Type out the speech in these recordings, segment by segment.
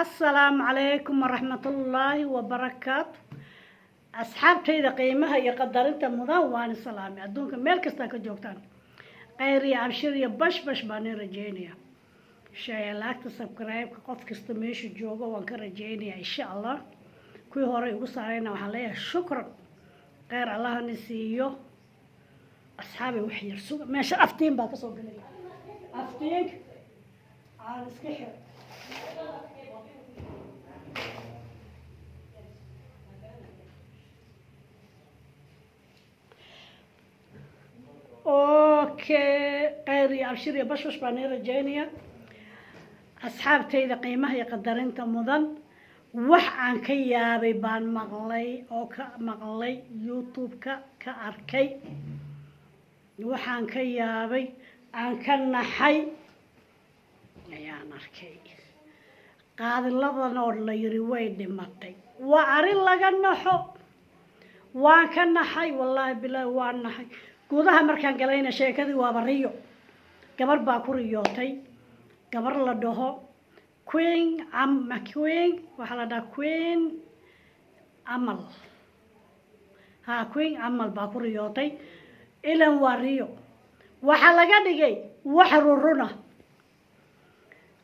السلام عليكم ورحمة الله وبركاته. أصحابتي قيمها يقدر أنت مضوان السلام أدونك ملك استاك جوكتان غيري عبشر يبش باني رجينيا شاي لاك تسبسكرايب قف كستميش جوجا وانك رجينيا إن شاء الله كوي هوري وصارينا وحليها شكرا غير الله نسيو أصحابي وحير سوق ماشي أفتين باك سوق لي أفتينك على سكحر اوكي قيري ابشري بشوش باني رجينيا اصحابتي قيمها يقدرين مدن wax aan ka yaabay baan maqlay oo ka maqlay youtube-ka ka arkay waxaan ka yaabay aan ka naxay ayaan arkay qaadiladan oo la yiri way dhimatay waa arin laga naxo waan ka naxay wallahi bilaa waan naxay gudaha markaan galayna sheekadii waa bariyo gabar baa ku riyootay gabar la dhaho Queen waxa la dhahaa Queen Amal baa ku riyootay ilan waa riyo waxa laga dhigay wax ruruna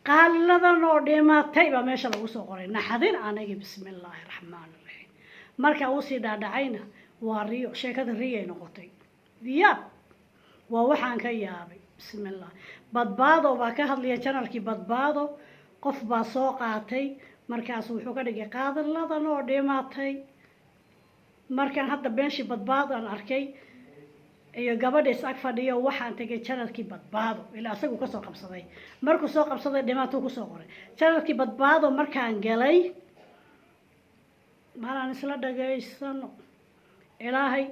qaaladan oo dhimatay baa meesha lagu soo qoray naxadin anaga bismillaahir rahmaanir rahiim marka uu si dhaadhacayna waa riyo sheekada riyo noqotay diyaab waa waxaan ka yaabay bismillaah badbaado baa ka hadlaya channelkii badbaado qof baa soo qaatay markaas wuxuu ka dhigay qaadaladan oo dhimatay markaan hadda beenshi badbaado aan arkay iyo gabadha is ag fadhiyo waxaan tagay channelkii badbaado ilaa asagu ka soo qabsaday markuu soo qabsaday dhimaato ku soo qoray channelkii badbaado markaan galay maran isla dhageysano ilaahay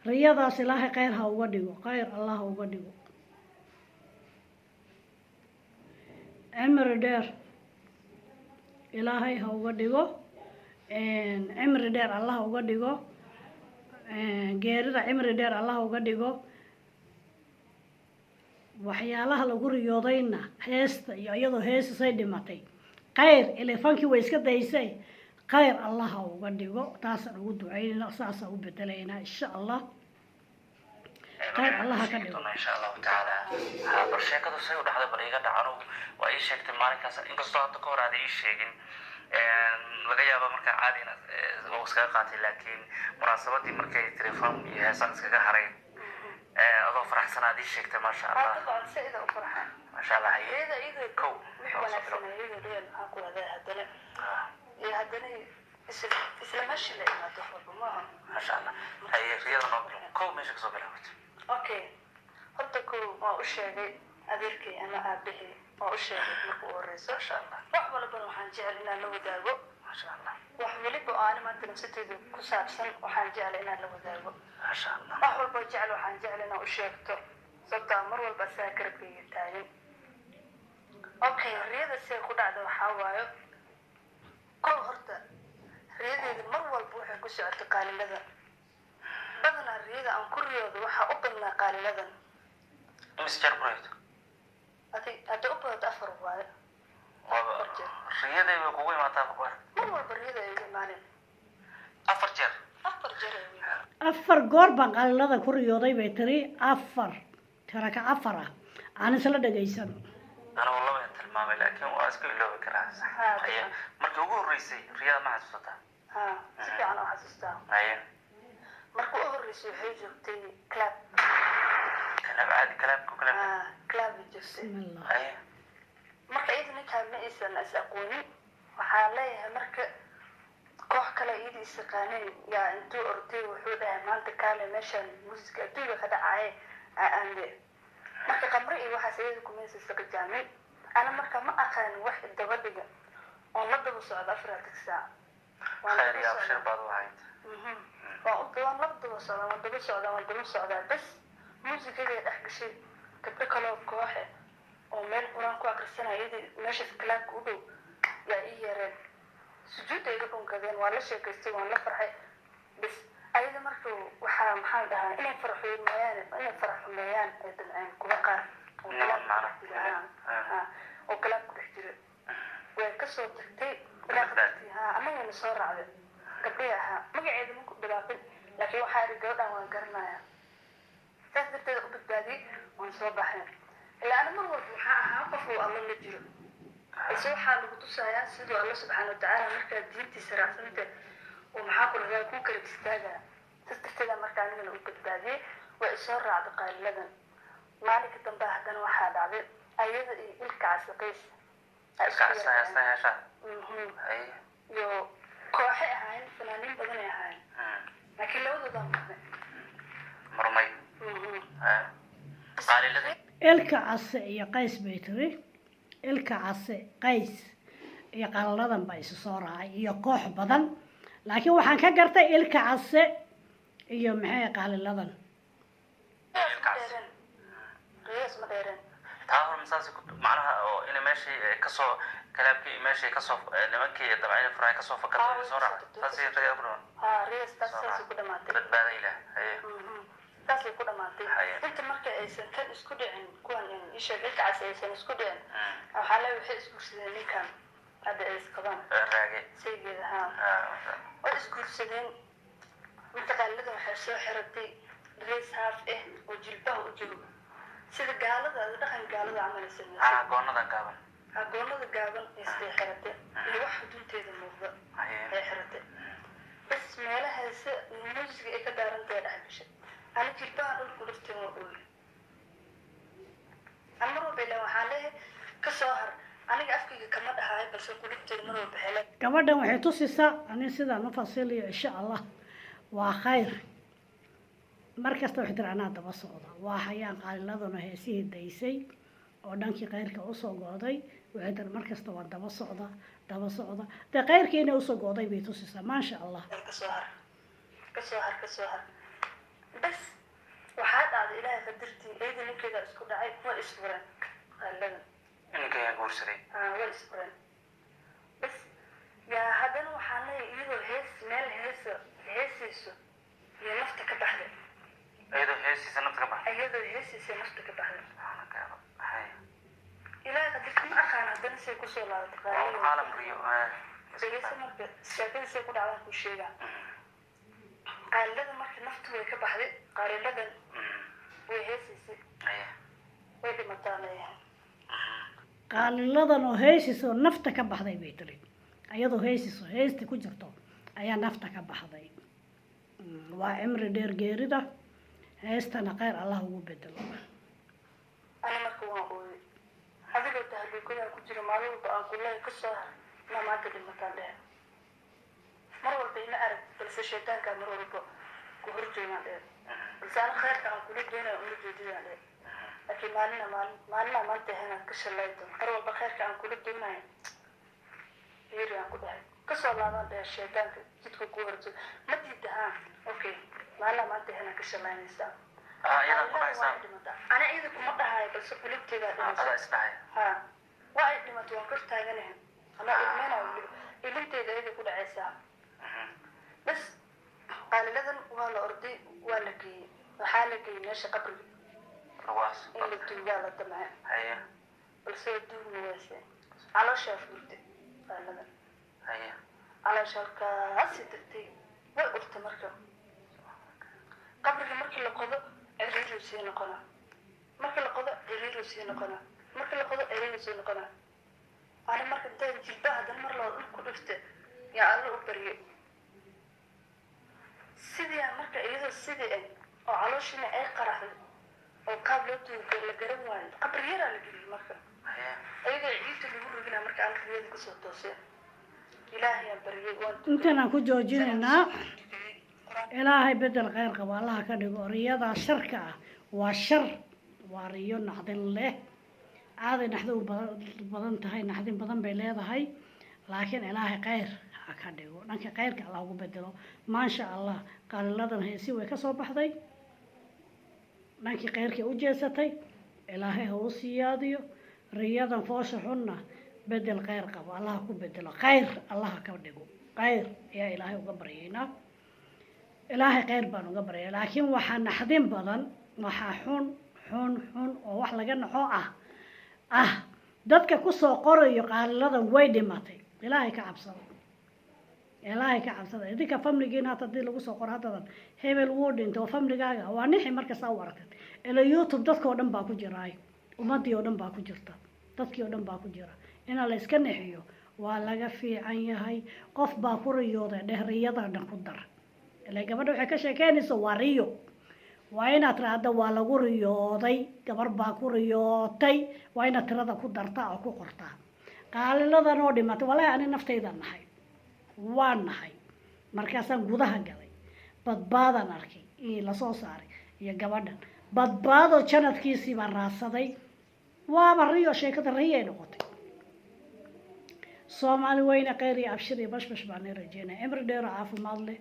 riyadaas ilaahay khayr ha uga dhigo khayr allah ha uga dhigo عمر دير إلهي هو قديقو عمر دير الله هو قديقو geerida cimri dheer allah uga dhigo waxyaalaha lagu riyoodayna heesta iyo iyadoo heesasay dhimatay khayr elefankii way iska daysay khayr allah uga dhigo taasaan ugu ducaynayna saasaan u bedelaynaa insha allah khayr allah ka dhigo insha allah taala bal sheekadu say u dhaxday bal iga dhacano waa ii sheegtay maalinkaas inkastoo hadda ka hor aad ii sheegin laga yaabo markaa caadi inaad oo iskaga qaatay laakiin munaasabadii markay telefoon iyo heesaan iskaga haray adoo faraxsan aad ii sheegtay maasha allah maasha allah iyada kow isla meeshii la imaado waxba maaha maasha allah haye riyada noo bilo kow meesha kasoo bilaabatay okay horta kow waa u sheegay adeerkay ama aabahey waa u sheegay markuu u horeyso maasha allah wax walba waxaan jecel inaan la wadaago maasha allah wax waliba oo aan maanta nafsadeyda ku saabsan waxaan jecel inaan la wadaago maasha allah wax walba jecel waxaan jecel inaan u sheegto sababtoo mar walba saa garabkayga taagan okay riyada say ku dhacda waxaa waayo kow horta riyadeeda mar walba waxay ku socotay qaalilada badanaa riyada aan ku riyoodo waxaa u badnaa qaaliladan misjar breed hadda u badad 4 waayo riyaday way kugu imaataa mar walba riyada ay ugu imaaneen 4 jeer 4 goor baan qaalilada ku riyooday bay tiri 4 taraka 4 aan isla dhageysan ana wallahi tilmaamay laakiin waa iska iloobi karaa markii ugu horeysay riyada ma xasuusataa si fiican oo xasuustaa markuu u horeysay waxay joogtay club عادي كلامكم كلام جسم الله marka idin ka ma aysan asaqooni waxa leeyahay marka koox kale idin isqaanay yaa intuu orday wuxuu dhahay maanta kale meeshan muusiga adiga ka dhacay aande marka qamri iyo waxa sayid ku meesha saqa jaamay ana marka ma aqaan wax dabadiga oo la daba socda afraad saac khayr ya abshir baad wahayd waa u doon la daba socda bas muusiga ay dhex gashay gabdho kale oo koox oo meel quraan ku akhrisanayay meesha kalaabka u dhow yaa ii yareen sujuud ay ku qadeen waa la sheekaystay waan la farxay bas ayada markuu waxa maxaa dhahaa inay farxumayaan ay dadceen kuwa qaar oo kalaabka dhex jira way ka kasoo tagtay anagana soo raacday gabdhii ahaa magaceeda maku dhawaaqin laakiin waxaa iri gabadhaan waan garanaya saas darteeda u badbaadiyey waan soo baxay ilaa ana mar walba waxaa ahaa qof uu alla la jiro balse waxaa lagu tusayaa siduu alla subxaana watacaala markaa diintiisa raacsanta uu maxaa ku radaa ku kala istaagaa saas darteeda markaa anigana u badbaadiyey way isoo raacday qaaliladan maalinka dambe haddana waxaa dhacday ayada iyo ilka casaqays iyo kooxay ahaayeen fanaaniin badanay ahaayeen laakiin labadoodaa marmay ilka case iyo qays bay tiri ilka case qays iyo qalladan baa isu soo raacay iyo koox badan laakiin waxaan ka gartay ilka case iyo maxay qaaliladan taahor misaasi macnaha oo in meeshii kasoo kalaabkii meeshii kasoo nimankii dabacayna faraay kasoo fakatay soo raacay taasi riyaa ku dhamaan riyaas taasi ku dhamaatay badbaada ilaah taasi ku dhamaatay inta marka aysan tan isku dhicin kuwan isha ilka cas aysan isku dhicin waxaa la waxay isguursadeen ninkan hadda ay isqabaan raage saygeeda way isguursadeen inta qaaliladan waxay soo xiratay rees haaf oo jilbaha u jiro sida gaalada dhaqan gaalada camal sameeyay goonada gaaban goonada gaaban isay xiratay iyo wax xudunteeda muuqda ay xiratay bas meelahaas muusiga ay ka daarantay dhaxashay ana jilbaha dhulku dhifteen waa ooy amar walba waxaa leeyahay ka soo har aniga afkayga kama dhahaay balse qulubteeda mar walba helay gabadhan waxay tusisaa ani sidaan u fasiliyo insha allah waa khayr markasta waxay tiri anaa daba socda waa hayaan qaaliladuna heesihii daysay oo dhankii khayrka usoo go'day waxay tiri markasta waa daba socda dee khayrkii inay usoo go'day bay tusisaa maasha allah kasoo har bas waxaa dhacday ilaahay qadartii eedii ninkeeda isku dhacay waa isfureen qaaliladan ninkeeda guursaday waa isfureen bas yaa haddana waxaa leeyahay iyadoo meel heesayso iyo nafta ka baxday iyadoo heesiisa nafta ka baxday ilaahay qadartii ma aqaan haddana say kusoo laabatay caalamkiyo dhegeysa marka sheekada say ku dhacdaan kuu sheegaa qaaliladan marka naftu way ka baxday qaaliladan way heesaysay way dhimataa leeyahay qaaliladan oo heesiso nafta ka baxday bay tiri iyadoo heesiso heesti ku jirto ayaa nafta ka baxday waa cimri dheer geerida heestana khayr allah ugu bedelo ana marka waan ooyey adigoo tahluukadaa ku jira maalin walba aan kuleey ka soo har inaa maanta dhimataa dhehe mar walba ima arag balse shaytaankaa mar walba ku horjoogaan dhehe balse ana khayrka aan kula doonaya uma jeedidaan dhehe laakiin maalinaa maanta ahaynaan ka shalaydo mar walba khayrka aan kula doonayo yiri aan ku dhahay kasoo laabaan dhehe shaytaanka jidka ku horjooga ma diida okay maalinaa maanta ahaynaan ka shalaynaysaa ana iyada kuma dhahayo balse qulubteedaa dhimasay waa ay dhimato waan kor taaganahay ama ilmeynayo weliba ilinteeda iyada ku dhacaysaa bas qaaliladan waa la orday waa la geeyey waxaa la geeyey meesha qabriga in la duugaa la damce balse duugna waase calooshaa furtay qaaliladan caloosha halkaasi tagtay way urtay marka qabriga markii la qodo ciriiruu sii noqonaa markii la qodo ciriiruu sii noqonaa markii la qodo ciriiruu sii noqonaa ani marka intaan jilbaha haddana mar laba dhul ku dhifte yaa alla u baryay sidii marka iyadoo sidii oo calooshiina ay qaraxday oo qaab loo duuga la garan waayo qabri yaraa la geliyay marka iyadoo ciidta lagu roginaa marka aan riyada kasoo tooseen ilaahayaan baryay intaan ku joojinaynaa ilaahay bedel khayr qabo allaha ka dhigo riyadaa sharka ah waa shar waa riyo naxdin leh aaday naxdin u badan tahay naxdin badan bay leedahay laakiin ilaahay khayr ha ka dhigo dhanka khayrka allah ugu bedelo maasha allah qaaliladan heesi way ka soo baxday dhankii khayrkii u jeesatay ilaahay ha u siyaadiyo riyadan foosha xunna bedel khayr qabo allah ku bedelo khayr allah ka dhigo khayr ayaa ilaahay uga baryaynaa ilaahay khayr baan uga baryay laakiin waxaa naxdin badan waxaa xun oo wax laga naxo ah dadka kusoo qorayo qaaliladan way dhimatay ilaahay ka cabsada ilaahay ka cabsada idinka famligiina hata hadii lagu soo qoro haddadan hebel wuu dhintay oo famligaaga waa nixi markasta u arkan ila youtube dadka oo dhan baa ku jiraayo ummadii oo dhan baa ku jirta dadkii oo dhan baa ku jira inaa la iska nexiyo waa laga fiican yahay qof baa ku riyooday dhehriyada dhan ku dara ilaa gabadha waxay ka sheekeynayso waa riyo waa inaad tiraahda waa lagu riyooday gabar baa ku riyootay waa inaad tirada ku dartaa oo ku qortaa qaaliladan oo dhimatay walaahi ani naftayda nahay waan nahay markaasaan gudaha galay badbaadan arkay in lasoo saaray iyo gabadhan badbaado janadkiisii baan raadsaday waaba riyo sheekada riyay noqotay soomaali weyne kheyr iyo abshir iyo bashbash baan i rajeynaya cimri dheer oo caafimaad leh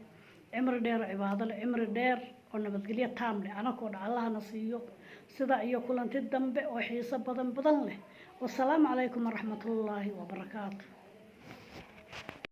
cimri dheer oo cibaado leh cimri dheer oo nabadgelyo taam leh anakoo dhan allahna siiyo sida iyo kulanti dambe oo xiiso badan leh wasalaamu calaykum waraxmatullaahi wabarakaatu